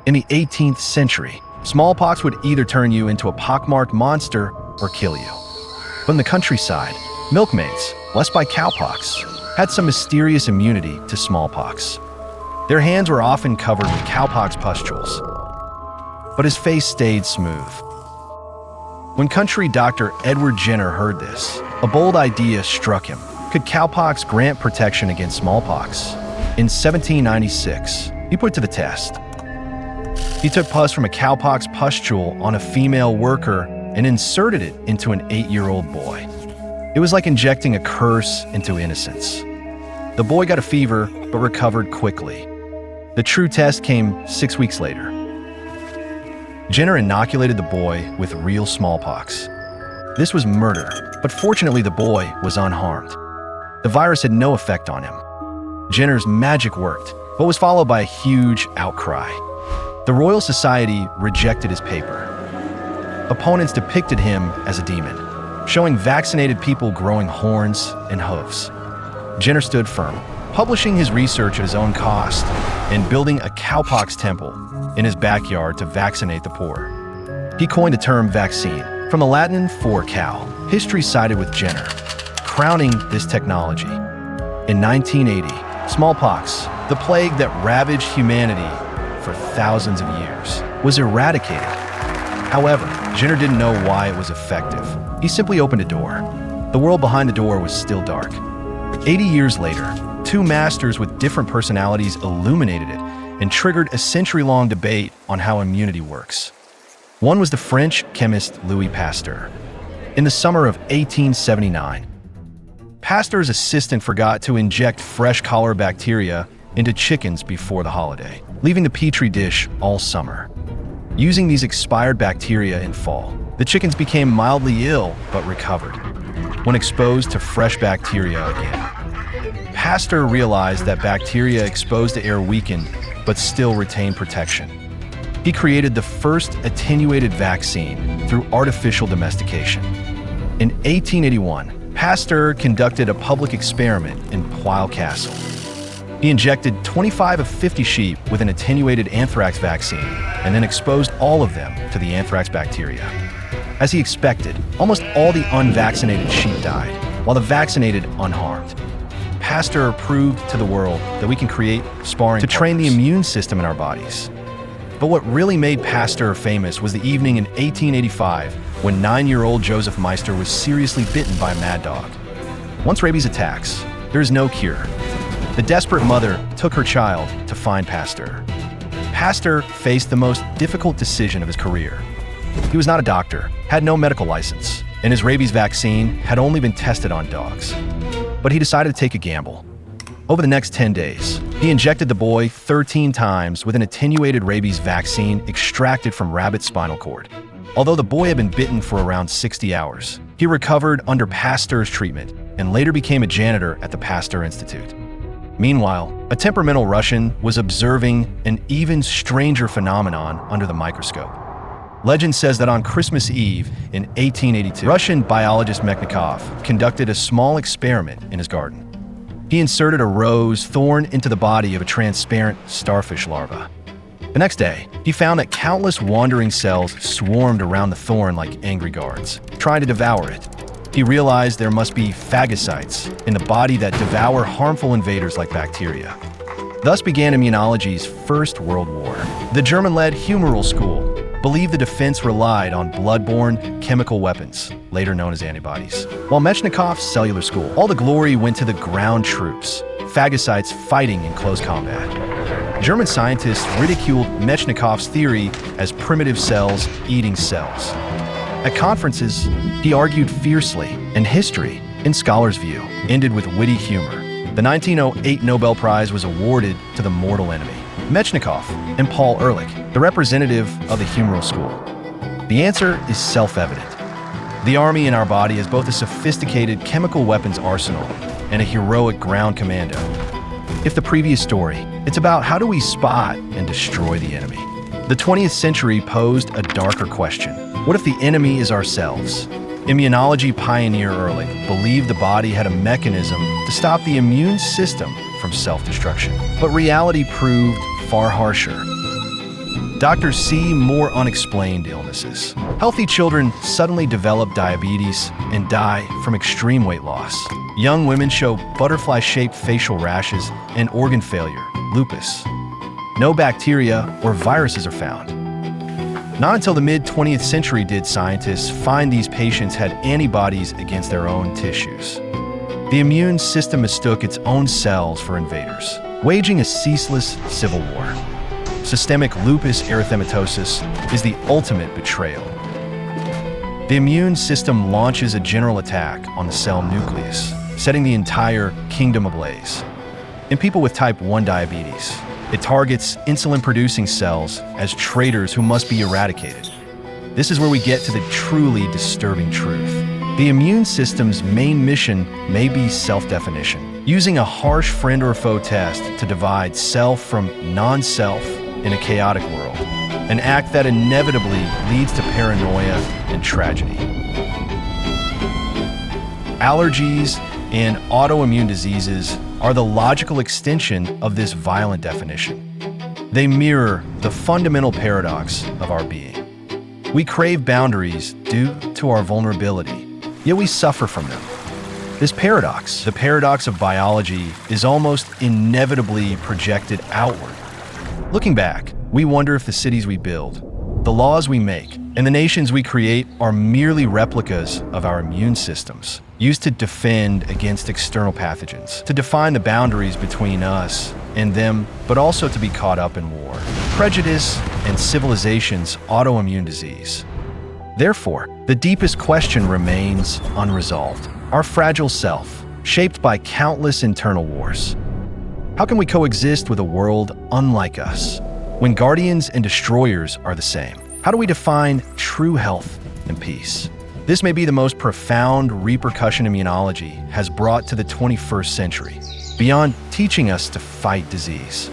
In the 18th century, smallpox would either turn you into a pockmarked monster or kill you. But in the countryside, milkmaids, blessed by cowpox, had some mysterious immunity to smallpox. Their hands were often covered with cowpox pustules, but his face stayed smooth. When country doctor Edward Jenner heard this, a bold idea struck him. Could cowpox grant protection against smallpox? In 1796, he put it to the test. He took pus from a cowpox pustule on a female worker and inserted it into an 8-year-old boy. It was like injecting a curse into innocence. The boy got a fever, but recovered quickly. The true test came 6 weeks later. Jenner inoculated the boy with real smallpox. This was murder, but fortunately the boy was unharmed. The virus had no effect on him. Jenner's magic worked, but was followed by a huge outcry. The Royal Society rejected his paper. Opponents depicted him as a demon, showing vaccinated people growing horns and hooves. Jenner stood firm, publishing his research at his own cost and building a cowpox temple in his backyard to vaccinate the poor. He coined the term vaccine, from the Latin for cow. History sided with Jenner, crowning this technology. In 1980, smallpox, the plague that ravaged humanity for thousands of years, was eradicated. However, Jenner didn't know why it was effective. He simply opened a door. The world behind the door was still dark. 80 years later, two masters with different personalities illuminated it and triggered a century-long debate on how immunity works. One was the French chemist Louis Pasteur. In the summer of 1879, Pasteur's assistant forgot to inject fresh cholera bacteria into chickens before the holiday, leaving the petri dish all summer. Using these expired bacteria in fall, the chickens became mildly ill but recovered. When exposed to fresh bacteria again, Pasteur realized that bacteria exposed to air weakened but still retained protection. He created the first attenuated vaccine through artificial domestication. In 1881, Pasteur conducted a public experiment in Poile Castle. He injected 25 of 50 sheep with an attenuated anthrax vaccine and then exposed all of them to the anthrax bacteria. As he expected, almost all the unvaccinated sheep died, while the vaccinated unharmed. Pasteur proved to the world that we can create sparring to train the immune system in our bodies. But what really made Pasteur famous was the evening in 1885 when 9-year-old Joseph Meister was seriously bitten by a mad dog. Once rabies attacks, there is no cure. The desperate mother took her child to find Pasteur. Pasteur faced the most difficult decision of his career. He was not a doctor, had no medical license, and his rabies vaccine had only been tested on dogs. But he decided to take a gamble. Over the next 10 days, he injected the boy 13 times with an attenuated rabies vaccine extracted from rabbit's spinal cord. Although the boy had been bitten for around 60 hours, he recovered under Pasteur's treatment and later became a janitor at the Pasteur Institute. Meanwhile, a temperamental Russian was observing an even stranger phenomenon under the microscope. Legend says that on Christmas Eve in 1882, Russian biologist Mechnikov conducted a small experiment in his garden. He inserted a rose thorn into the body of a transparent starfish larva. The next day, he found that countless wandering cells swarmed around the thorn like angry guards, trying to devour it. He realized there must be phagocytes in the body that devour harmful invaders like bacteria. Thus began immunology's First World War. The German-led humoral school believed the defense relied on blood-borne chemical weapons, later known as antibodies. While Mechnikov's cellular school, all the glory went to the ground troops, phagocytes fighting in close combat. German scientists ridiculed Mechnikov's theory as primitive cells eating cells. At conferences, he argued fiercely, and history, in scholars' view, ended with witty humor. The 1908 Nobel Prize was awarded to the mortal enemy, Mechnikov and Paul Ehrlich, the representative of the humoral school. The answer is self-evident. The army in our body is both a sophisticated chemical weapons arsenal and a heroic ground commando. If the previous story, it's about how do we spot and destroy the enemy. The 20th century posed a darker question. What if the enemy is ourselves? Immunology pioneer Ehrlich believed the body had a mechanism to stop the immune system from self-destruction. But reality proved far harsher. Doctors see more unexplained illnesses. Healthy children suddenly develop diabetes and die from extreme weight loss. Young women show butterfly-shaped facial rashes and organ failure, lupus. No bacteria or viruses are found. Not until the mid-20th century did scientists find these patients had antibodies against their own tissues. The immune system mistook its own cells for invaders, waging a ceaseless civil war. Systemic lupus erythematosus is the ultimate betrayal. The immune system launches a general attack on the cell nucleus, setting the entire kingdom ablaze. In people with type 1 diabetes, it targets insulin-producing cells as traitors who must be eradicated. This is where we get to the truly disturbing truth. The immune system's main mission may be self-definition, using a harsh friend or foe test to divide self from non-self in a chaotic world, an act that inevitably leads to paranoia and tragedy. Allergies and autoimmune diseases are the logical extension of this violent definition. They mirror the fundamental paradox of our being. We crave boundaries due to our vulnerability, yet we suffer from them. This paradox, the paradox of biology, is almost inevitably projected outward. Looking back, we wonder if the cities we build, the laws we make, and the nations we create are merely replicas of our immune systems, used to defend against external pathogens, to define the boundaries between us and them, but also to be caught up in war, prejudice, and civilization's autoimmune disease. Therefore, the deepest question remains unresolved. Our fragile self, shaped by countless internal wars. How can we coexist with a world unlike us, when guardians and destroyers are the same? How do we define true health and peace? This may be the most profound repercussion immunology has brought to the 21st century, beyond teaching us to fight disease.